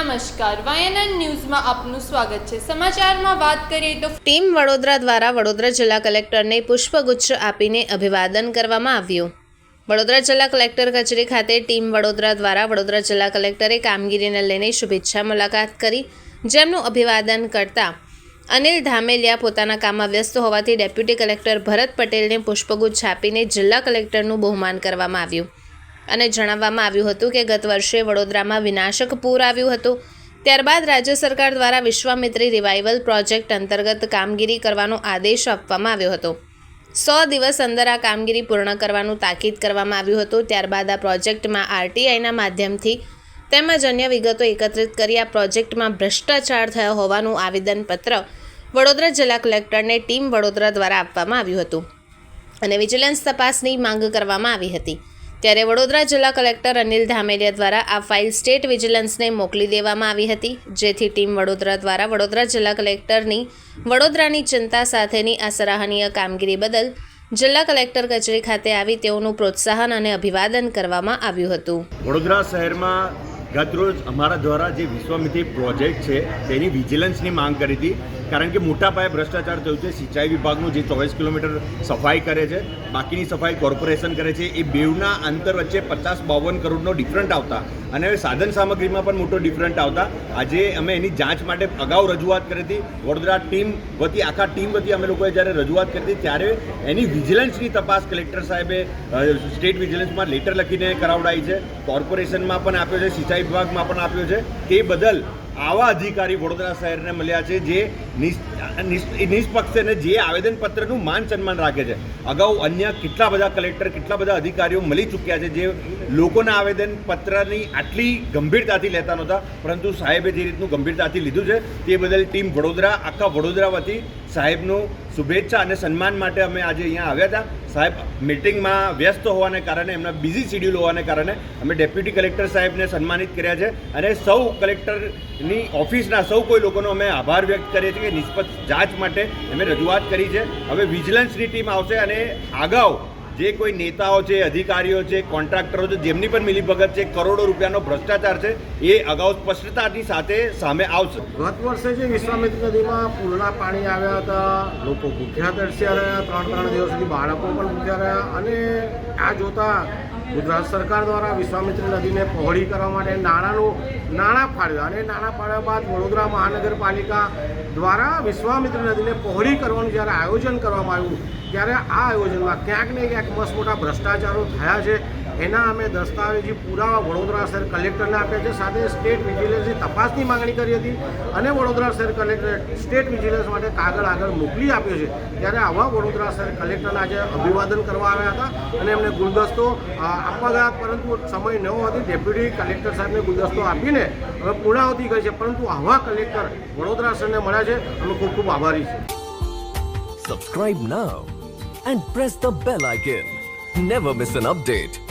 નમસ્કાર, વાયએનએન ન્યૂઝમાં આપનું સ્વાગત છે। સમાચારમાં વાત કરીએ તો ટીમ વડોદરા દ્વારા વડોદરા જિલ્લા કલેક્ટરને પુષ્પગુચ્છ આપીને અભિવાદન કરવામાં આવ્યું। વડોદરા જિલ્લા કલેક્ટર કચેરી ખાતે ટીમ વડોદરા દ્વારા વડોદરા જિલ્લા કલેક્ટરે કામગીરીને લઈને શુભેચ્છા મુલાકાત કરી, જેમનું અભિવાદન કરતા અનિલ ધામેલિયા પોતાના કામમાં વ્યસ્ત હોવાથી ડેપ્યુટી કલેક્ટર ભરત પટેલને પુષ્પગુચ્છ આપીને જિલ્લા કલેક્ટરનું બહુમાન કરવામાં આવ્યું અને જણાવવામાં આવ્યું હતું કે ગત વર્ષે વડોદરામાં વિનાશક પૂર આવ્યું હતું, ત્યારબાદ રાજ્ય સરકાર દ્વારા વિશ્વામિત્રી રિવાઇવલ પ્રોજેક્ટ અંતર્ગત કામગીરી કરવાનો આદેશ આપવામાં આવ્યો હતો। 100 દિવસ અંદર આ કામગીરી પૂર્ણ કરવાનું તાકીદ કરવામાં આવ્યું હતું। ત્યારબાદ આ પ્રોજેક્ટમાં આરટીઆઈના માધ્યમથી તેમજ અન્ય વિગતો એકત્રિત કરી આ પ્રોજેક્ટમાં ભ્રષ્ટાચાર થયો હોવાનું આવેદનપત્ર વડોદરા જિલ્લા કલેક્ટરને ટીમ વડોદરા દ્વારા આપવામાં આવ્યું હતું અને વિજિલન્સ તપાસની માંગ કરવામાં આવી હતી। ત્યારે વડોદરા જિલ્લા કલેક્ટર અનિલ ધામેલિયા દ્વારા આ ફાઇલ સ્ટેટ વિજિલન્સને મોકલી દેવામાં આવી હતી, જેથી ટીમ વડોદરા દ્વારા વડોદરા જિલ્લા કલેક્ટરની વડોદરાની ચિંતા સાથેની આ સરાહનીય કામગીરી બદલ જિલ્લા કલેક્ટર કચેરી ખાતે આવી તેઓનું પ્રોત્સાહન અને અભિવાદન કરવામાં આવ્યું હતું। વડોદરા શહેરમાં ગતરોજ અમારા દ્વારા જે વિશ્વામિત્રી પ્રોજેક્ટ છે તેની વિજિલન્સની માંગ કરી હતી, કારણ કે મોટા પાયે ભ્રષ્ટાચાર થયું છે। સિંચાઈ વિભાગનું જે 24 કિલોમીટર સફાઈ કરે છે, બાકીની સફાઈ કોર્પોરેશન કરે છે, એ બેવના અંતર વચ્ચે 50-52 કરોડનો ડિફરન્ટ આવતા અને સાધન સામગ્રીમાં પણ મોટો ડિફરન્ટ આવતા આજે અમે એની જાંચ માટે અગાઉ રજૂઆત કરી હતી। વડોદરા ટીમ વતી આખા ટીમ વતી અમે લોકોએ જ્યારે રજૂઆત કરી હતી ત્યારે એની વિજિલન્સની તપાસ કલેક્ટર સાહેબે સ્ટેટ વિજિલન્સમાં લેટર લખીને કરાવડાવી છે, કોર્પોરેશનમાં પણ આપ્યો છે, સિંચાઈ વિભાગમાં પણ આપ્યો છે। તે બદલ આવા અધિકારી વડોદરા શહેરને મળ્યા છે જે નિષ્પક્ષ અને જે આવેદનપત્રનું માન સન્માન રાખે છે। અગાઉ અન્ય કેટલા બધા કલેક્ટર, કેટલા બધા અધિકારીઓ મળી ચૂક્યા છે જે લોકોના આવેદનપત્રની આટલી ગંભીરતાથી લેતા નહોતા, પરંતુ સાહેબે જે રીતનું ગંભીરતાથી લીધું છે તે બદલ ટીમ વડોદરા આખા વડોદરા વતી સાહેબનું શુભેચ્છા અને સન્માન માટે અમે આજે અહીંયા આવ્યા હતા। સાહેબ મિટિંગમાં વ્યસ્ત હોવાને કારણે, એમના બિઝી શિડ્યુલ હોવાને કારણે અમે ડેપ્યુટી કલેક્ટર સાહેબને સન્માનિત કર્યા છે અને સૌ કલેક્ટરની ઓફિસના સૌ કોઈ લોકોનો અમે આભાર વ્યક્ત કરીએ છીએ કે નિષ્પક્ષ જાંચ માટે અમે રજૂઆત કરી છે। હવે વિજિલન્સની ટીમ આવશે અને અગાઉ જે કોઈ નેતાઓ છે, અધિકારીઓ છે, કોન્ટ્રાક્ટરો છે, જેમની પણ મિલીભગત છે, કરોડો રૂપિયાનો ભ્રષ્ટાચાર છે, એ અગાઉ સ્પષ્ટતાની સાથે સામે આવશે। ગત વર્ષે જે વિશ્વામિત્રી નદીમાં પૂરના પાણી આવ્યા હતા, લોકો ભૂખ્યા તરસ્યા રહ્યા, 3 દિવસ સુધી બાળકો પણ ભૂખ્યા રહ્યા અને આ જોતા ગુજરાત સરકાર દ્વારા વિશ્વામિત્રી નદીને પહોળી કરવા માટે નાણાં ફાળવ્યા અને નાણાં ફાળવ્યા બાદ વડોદરા મહાનગરપાલિકા દ્વારા વિશ્વામિત્રી નદીને પહોળી કરવાનું જ્યારે આયોજન કરવામાં આવ્યું ત્યારે આ આયોજનમાં ક્યાંક ને ક્યાંક મસ્ત મોટા ભ્રષ્ટાચારો થયા છે। એના અમે દસ્તાવેજી પુરાવા વડોદરા શહેર કલેક્ટરને આપ્યા છે, સાથે સ્ટેટ વિજિલન્સની તપાસની માંગણી કરી હતી અને વડોદરા શહેર કલેક્ટરે સ્ટેટ વિજિલન્સ માટે આગળ મોકલી આપ્યો છે। ત્યારે આવા વડોદરા શહેર કલેક્ટરને આજે અભિવાદન કરવા આવ્યા હતા અને એમને ગુલદસ્તો આપવા ગયા, પરંતુ સમય ન હોવાથી ડેપ્યુટી કલેક્ટર સાહેબને ગુલદસ્તો આપીને હવે પૂર્ણાહુતિ કરી છે, પરંતુ આવા કલેક્ટર વડોદરા શહેરને મળ્યા છે, અમે ખૂબ ખૂબ આભારી છીએ। Subscribe now and press the bell icon. Never miss an update.